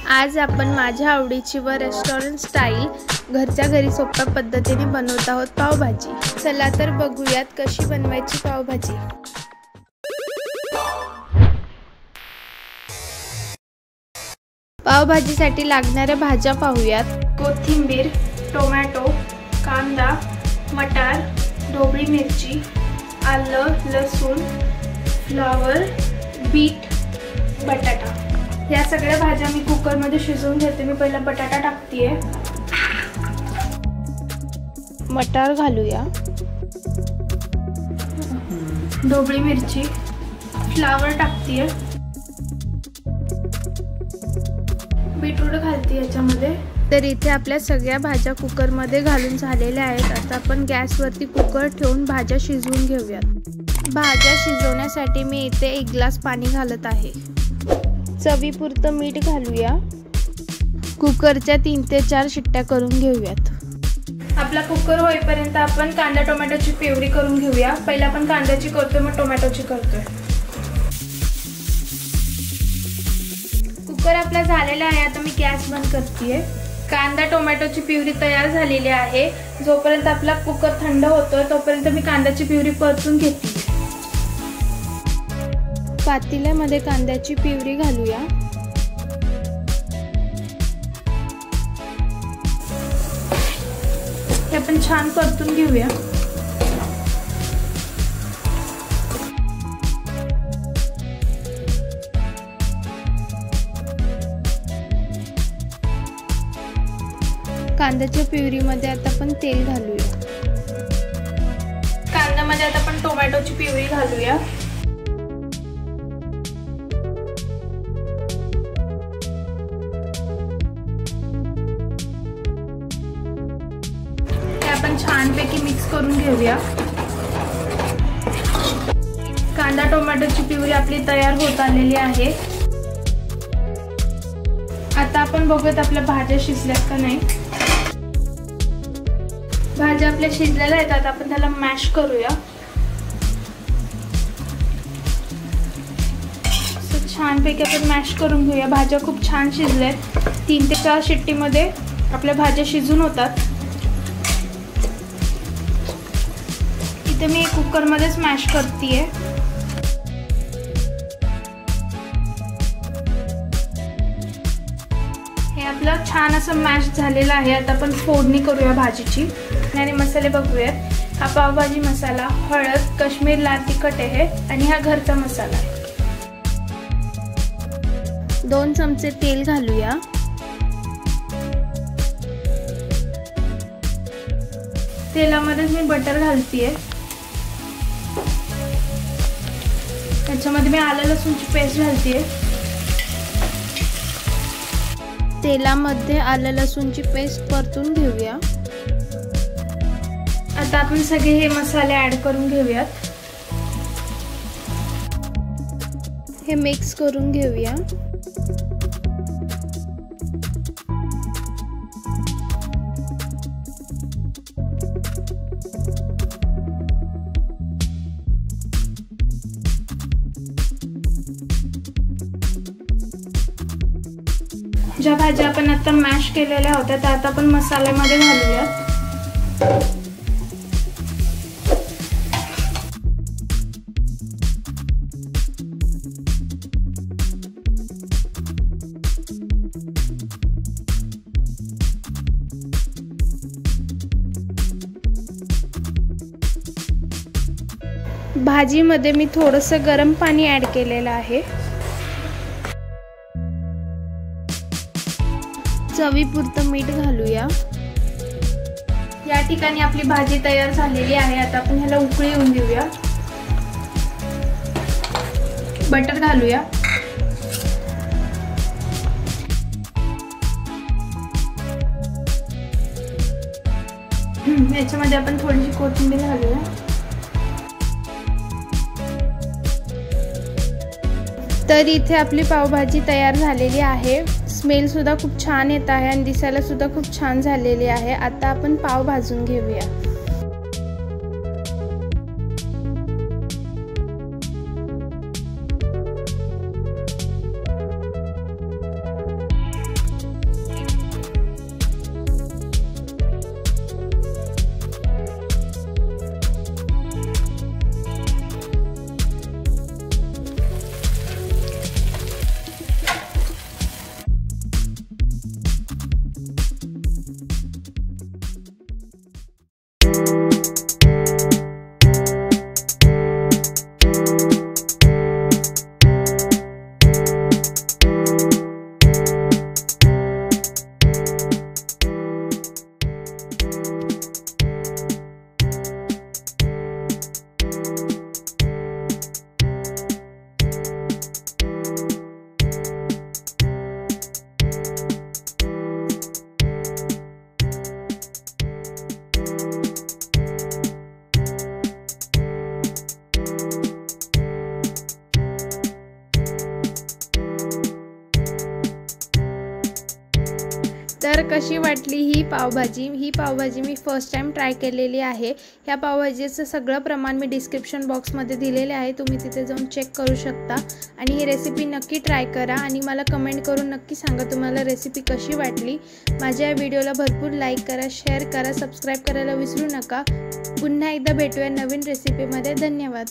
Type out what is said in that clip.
आज आपण माझ्या आवडीची व रेस्टॉरंट स्टाईल घरच्या घरी सोप्या पद्धतीने बनवत आहोत पावभाजी। चला तर बघूयात कशी बनवायची पावभाजी। पावभाजीसाठी लागणाऱ्या भाज्या पाहूयात। कोथिंबीर, टोमॅटो, कांदा, मटार, ढोबळी मिरची, आलं, लसूण, फ्लॉवर, बीट, बटाटा। या सगळ्या भाज्या मी कुकर मध्ये शिजवून घेते। मी पहिला बटाटा टाकतेय, मटार घालूया, ढोबळी मिरची, फ्लॉवर टाकतेय, बीटरूट घालते याच्यामध्ये। तर इथे आपल्या सगळ्या भाज्या कुकर मध्ये घालून झालेल्या आहेत। आता आपण गॅसवरती कुकर ठेवून भाज्या शिजवून घेऊयात। भाज्या शिजवण्यासाठी मी इथे 1 ग्लास पाणी घालत आहे। चवीपुरतं मीठ घालूया। कुकरच्या 3 ते 4 शिट्ट्या करून घेऊयात। आपला कुकर होईपर्यंत आपण कांदा टोमॅटोची प्युरी करून घेऊया। पहिला आपण कांद्याची करतोय, मग टोमॅटोची करतोय। कुकर आपला झालेला आहे। आता मी गॅस बंद करतेय। कांदा टोमॅटोची प्युरी तयार झालेली आहे। जोपर्यंत आपला कुकर थंड होतोय तोपर्यंत मी कांद्याची प्युरी परतून घेते। पातेल्यामध्ये कांद्याची प्युरी घालूया। हे आपण छान परतून घेऊया। कांद्याच्या प्युरीमध्ये आता आपण तेल घालूया। कांद्यामध्ये आता आपण टोमॅटोची प्युरी घालूया। आपण छानपैकी मिक्स करून घेऊया। कांदा टोमॅटोची प्युरी आपली तयार होत आलेली आहे। आता आपण बघूयात आपल्या भाज्या शिजल्यात का नाही। भाज्या आपल्या शिजलेल्या आहेत। आता आपण त्याला मॅश करूया। छानपैकी आपण मॅश करून घेऊया। भाज्या खूप छान शिजल्यात। 3 ते 4 शिट्टीमध्ये आपल्या भाज्या शिजून होतात। इथे मी कुकर मध्ये स्मॅश करतेय। हे आपलं छान असं मॅश झालेलं आहे। आता आपण फोडणी करूया भाजीची आणि मसाले बघूयात। हा पावभाजी मसाला, हळद, काश्मीर लाल तिखट आहे आणि हा घरचा मसाला आहे। 2 चमचे तेल घालूया। तेलामध्ये मी बटर घालतेय। त्याच्यामध्ये मी आलं लसूणची पेस्ट घालतेय। तेलामध्ये आलं लसूणची पेस्ट परतून घेऊया। आता आपण सगळे हे मसाले ऍड करून घेऊयात। हे मिक्स करून घेऊया। ज्या भाज्या आपण आता मॅश केलेल्या होत्या त्या आता आपण मसाल्यामध्ये घालूयात। भाजीमध्ये मी थोडंसं गरम पाणी ऍड केलेलं आहे। चवीपुरतं मीठ घालूया। या ठिकाणी आपली भाजी तयार झालेली आहे। आता आपण ह्याला उकळी येऊन देऊया। बटर घालूया। याच्यामध्ये आपण थोडीशी कोथिंबीर घालूया। तर इथे आपली पावभाजी तयार झालेली आहे। स्मेल सुद्धा खूप छान येत आहे आणि दिसायला सुद्धा खूप छान झालेली आहे। आता आपण पाव भाजून घेऊया। तर कशी वाटली ही पावभाजी? ही पावभाजी मी फर्स्ट टाइम ट्राय केलेली आहे। ह्या पावभाजीचं सगळं प्रमाण मी डिस्क्रिप्शन बॉक्समध्ये दिलेले आहे, तुम्ही तिथे जाऊन चेक करू शकता। आणि ही रेसिपी नक्की ट्राय करा आणि मला कमेंट करून नक्की सांगा तुम्हाला रेसिपी कशी वाटली। माझ्या व्हिडिओला भरपूर लाईक करा, शेअर करा, सबस्क्राईब करायला विसरू नका। पुन्हा एकदा भेटूया नवीन रेसिपीमध्ये। धन्यवाद।